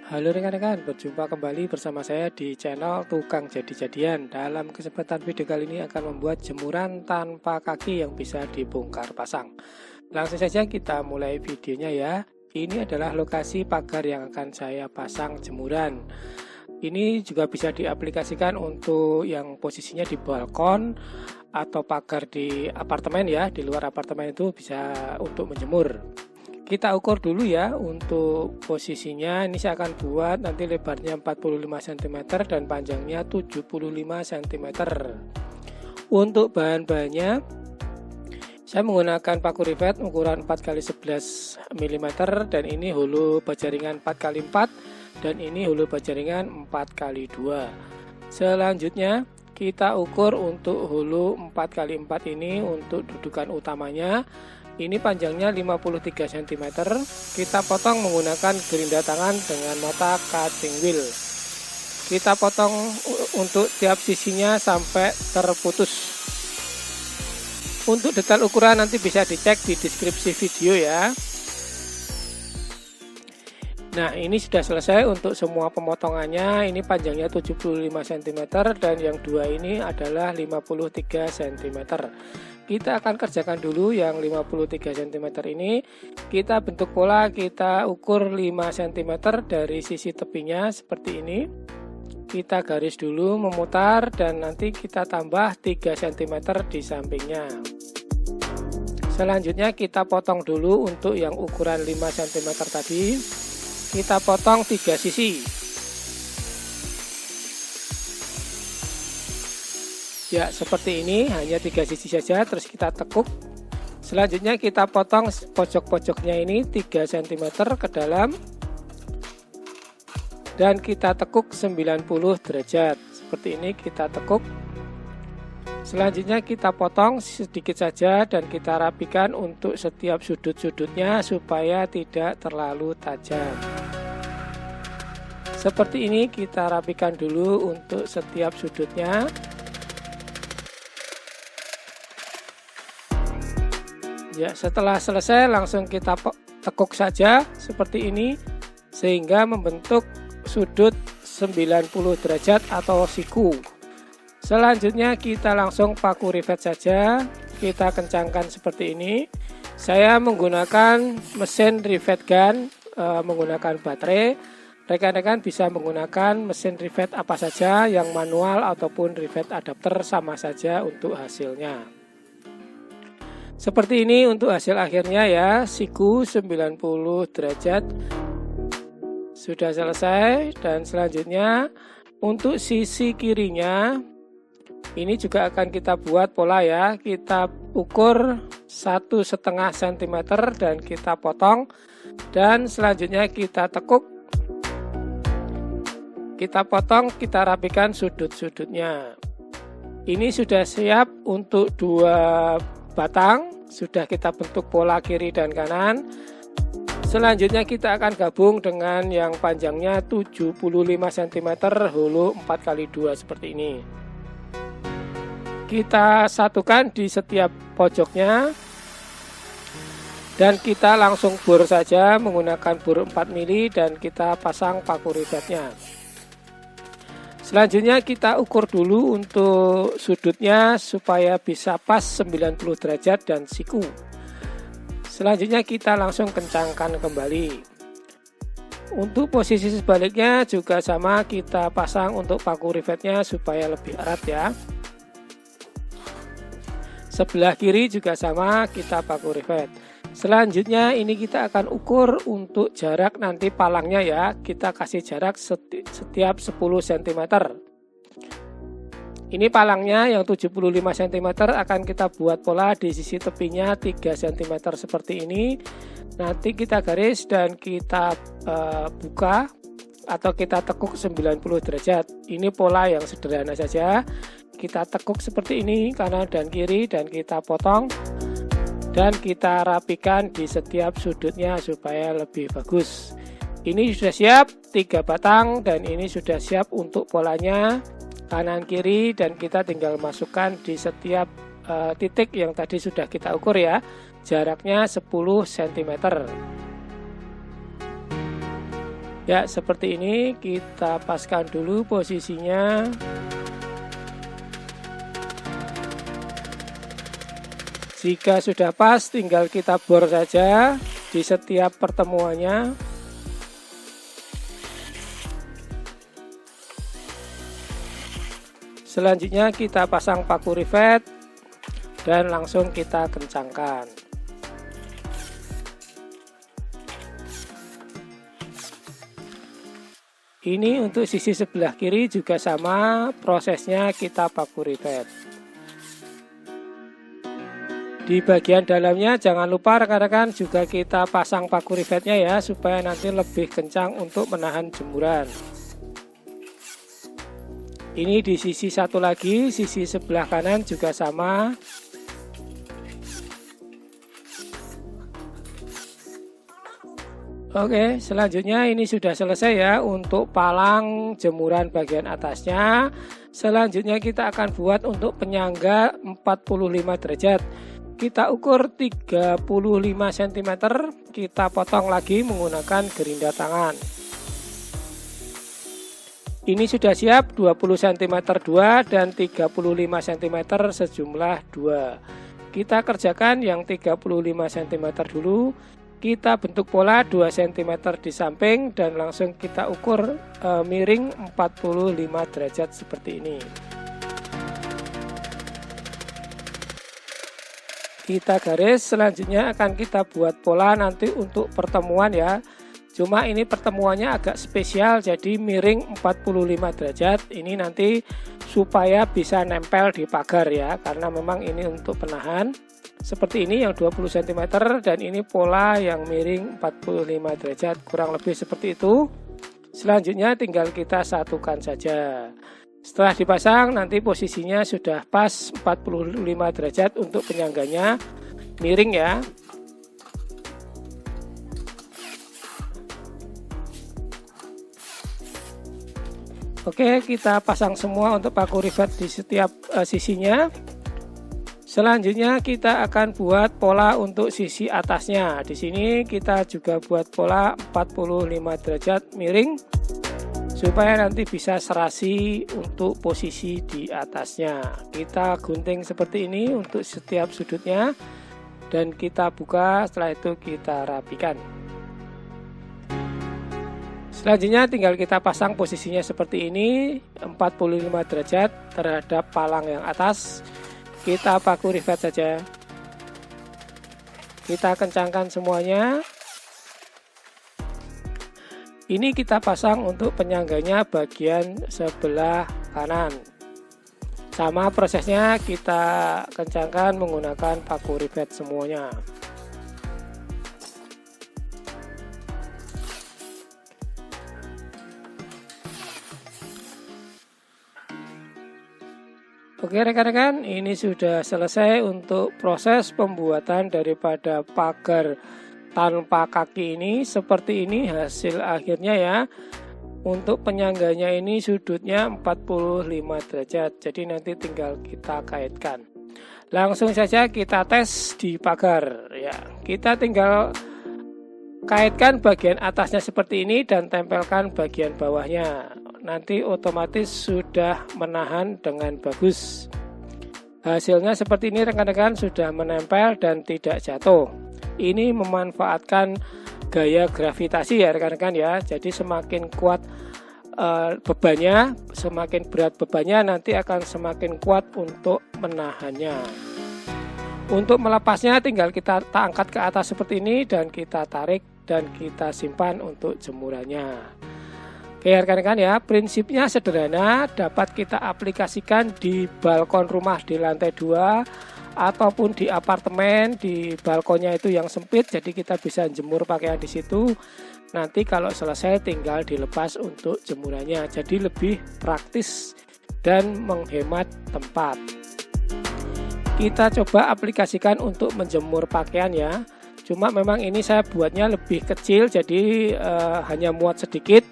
Halo rekan-rekan, berjumpa kembali bersama saya di channel Tukang Jadi-Jadian. Dalam kesempatan video kali ini akan membuat jemuran tanpa kaki yang bisa dibongkar pasang. Langsung saja kita mulai videonya ya. Ini adalah lokasi pagar yang akan saya pasang jemuran. Ini juga bisa diaplikasikan untuk yang posisinya di balkon atau pagar di apartemen ya. Di luar apartemen itu bisa untuk menjemur. Kita ukur dulu ya untuk posisinya. Ini saya akan buat nanti lebarnya 45 cm dan panjangnya 75 cm. Untuk bahan-bahannya saya menggunakan paku rivet ukuran 4x11 mm dan ini hulu bajaringan 4x4 dan ini hulu bajaringan 4x2. Selanjutnya kita ukur untuk hulu 4x4 ini untuk dudukan utamanya. Ini panjangnya 53 cm. Kita potong menggunakan gerinda tangan dengan mata cutting wheel. Kita potong untuk tiap sisinya sampai terputus. Untuk detail ukuran nanti bisa dicek di deskripsi video ya. Nah, ini sudah selesai untuk semua pemotongannya. Ini panjangnya 75 cm dan yang dua ini adalah 53 cm. Kita akan kerjakan dulu yang 53 cm ini. Kita bentuk pola, kita ukur 5 cm dari sisi tepinya seperti ini. Kita garis dulu memutar dan nanti kita tambah 3 cm di sampingnya. Selanjutnya kita potong dulu untuk yang ukuran 5 cm tadi. Kita potong 3 sisi. Ya, seperti ini, hanya 3 sisi saja, terus kita tekuk. Selanjutnya kita potong pojok-pojoknya ini 3 cm ke dalam. Dan kita tekuk 90 derajat. Seperti ini kita tekuk. Selanjutnya kita potong sedikit saja dan kita rapikan untuk setiap sudut-sudutnya supaya tidak terlalu tajam. Seperti ini kita rapikan dulu untuk setiap sudutnya. Ya, setelah selesai langsung kita tekuk saja seperti ini sehingga membentuk sudut 90 derajat atau siku. Selanjutnya kita langsung paku rivet saja, kita kencangkan seperti ini. Saya menggunakan mesin rivet gun, menggunakan baterai. Rekan-rekan bisa menggunakan mesin rivet apa saja, yang manual ataupun rivet adapter sama saja untuk hasilnya. Seperti ini untuk hasil akhirnya ya, siku 90 derajat. Sudah selesai dan selanjutnya untuk sisi kirinya ini juga akan kita buat pola ya. Kita ukur 1,5 cm dan kita potong dan selanjutnya kita tekuk. Kita potong, kita rapikan sudut-sudutnya. Ini sudah siap untuk 2 batang, sudah kita bentuk pola kiri dan kanan. Selanjutnya kita akan gabung dengan yang panjangnya 75 cm hulu 4x2 seperti ini. Kita satukan di setiap pojoknya dan kita langsung bor saja menggunakan bor 4 mili dan kita pasang paku rivetnya. Selanjutnya kita ukur dulu untuk sudutnya supaya bisa pas 90 derajat dan siku. Selanjutnya kita langsung kencangkan kembali. Untuk posisi sebaliknya juga sama, kita pasang untuk paku rivetnya supaya lebih erat ya. Sebelah kiri juga sama, kita paku rivet. Selanjutnya ini kita akan ukur untuk jarak nanti palangnya ya. Kita kasih jarak setiap 10 cm. Ini palangnya yang 75 cm akan kita buat pola di sisi tepinya 3 cm seperti ini. Nanti kita garis dan kita buka atau kita tekuk 90 derajat. Ini pola yang sederhana saja. Kita tekuk seperti ini kanan dan kiri dan kita potong. Dan kita rapikan di setiap sudutnya supaya lebih bagus. Ini sudah siap 3 batang dan ini sudah siap untuk polanya kanan kiri dan kita tinggal masukkan di setiap titik yang tadi sudah kita ukur ya. Jaraknya 10 cm. Ya, seperti ini. Kita paskan dulu posisinya. Jika sudah pas, tinggal kita bor saja di setiap pertemuannya. Selanjutnya kita pasang paku rivet dan langsung kita kencangkan. Ini untuk sisi sebelah kiri juga sama prosesnya, kita paku rivet. Di bagian dalamnya jangan lupa rekan-rekan juga kita pasang paku rivetnya ya, supaya nanti lebih kencang untuk menahan jemuran. Ini di sisi satu lagi, sisi sebelah kanan juga sama. Oke, selanjutnya ini sudah selesai ya untuk palang jemuran bagian atasnya. Selanjutnya kita akan buat untuk penyangga 45 derajat. Kita ukur 35 cm, kita potong lagi menggunakan gerinda tangan. Ini sudah siap 20 cm 2 dan 35 cm sejumlah 2. Kita kerjakan yang 35 cm dulu. Kita bentuk pola 2 cm di samping dan langsung kita ukur miring 45 derajat seperti ini. Kita garis, selanjutnya akan kita buat pola nanti untuk pertemuan ya. Cuma ini pertemuannya agak spesial, jadi miring 45 derajat. Ini nanti supaya bisa nempel di pagar ya, karena memang ini untuk penahan. Seperti ini yang 20 cm dan ini pola yang miring 45 derajat, kurang lebih seperti itu. Selanjutnya tinggal kita satukan saja. Setelah dipasang nanti posisinya sudah pas 45 derajat untuk penyangganya, miring ya. Oke, kita pasang semua untuk paku rivet di setiap sisinya. Selanjutnya kita akan buat pola untuk sisi atasnya. Di sini kita juga buat pola 45 derajat miring supaya nanti bisa serasi untuk posisi di atasnya. Kita gunting seperti ini untuk setiap sudutnya dan kita buka, setelah itu kita rapikan. Selanjutnya tinggal kita pasang posisinya seperti ini, 45 derajat terhadap palang yang atas. Kita paku rivet saja. Kita kencangkan semuanya. Ini kita pasang untuk penyangganya bagian sebelah kanan. Sama prosesnya kita kencangkan menggunakan paku rivet semuanya. Oke rekan-rekan, ini sudah selesai untuk proses pembuatan daripada pagar tanpa kaki ini. Seperti ini hasil akhirnya ya. Untuk penyangganya ini sudutnya 45 derajat, jadi nanti tinggal kita kaitkan. Langsung saja kita tes di pagar ya. Kita tinggal kaitkan bagian atasnya seperti ini dan tempelkan bagian bawahnya. Nanti otomatis sudah menahan dengan bagus. Hasilnya seperti ini rekan-rekan, sudah menempel dan tidak jatuh. Ini memanfaatkan gaya gravitasi ya rekan-rekan ya. Jadi semakin kuat bebannya, semakin berat bebannya, nanti akan semakin kuat untuk menahannya. Untuk melepasnya tinggal kita angkat ke atas seperti ini dan kita tarik dan kita simpan untuk jemurannya. Oke rekan-rekan ya, prinsipnya sederhana, dapat kita aplikasikan di balkon rumah di lantai 2 ataupun di apartemen, di balkonnya itu yang sempit, jadi kita bisa jemur pakaian di situ. Nanti kalau selesai tinggal dilepas untuk jemurannya, jadi lebih praktis dan menghemat tempat. Kita coba aplikasikan untuk menjemur pakaian ya. Cuma memang ini saya buatnya lebih kecil, jadi hanya muat sedikit.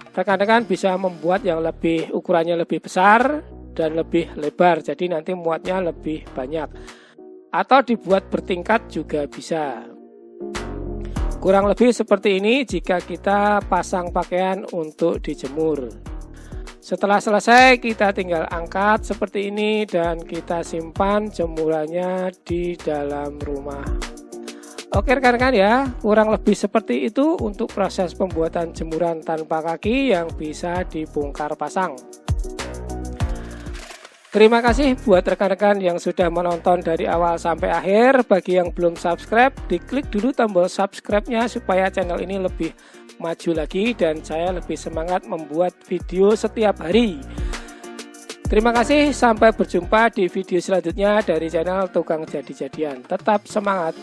Rekan-rekan bisa membuat yang lebih ukurannya lebih besar dan lebih lebar, jadi nanti muatnya lebih banyak. Atau dibuat bertingkat juga bisa. Kurang lebih seperti ini jika kita pasang pakaian untuk dijemur. Setelah selesai kita tinggal angkat seperti ini dan kita simpan jemurannya di dalam rumah. Oke rekan-rekan ya, kurang lebih seperti itu untuk proses pembuatan jemuran tanpa kaki yang bisa dibongkar pasang. Terima kasih buat rekan-rekan yang sudah menonton dari awal sampai akhir. Bagi yang belum subscribe, diklik dulu tombol subscribe-nya supaya channel ini lebih maju lagi dan saya lebih semangat membuat video setiap hari. Terima kasih, sampai berjumpa di video selanjutnya dari channel Tukang Jadi-Jadian. Tetap semangat!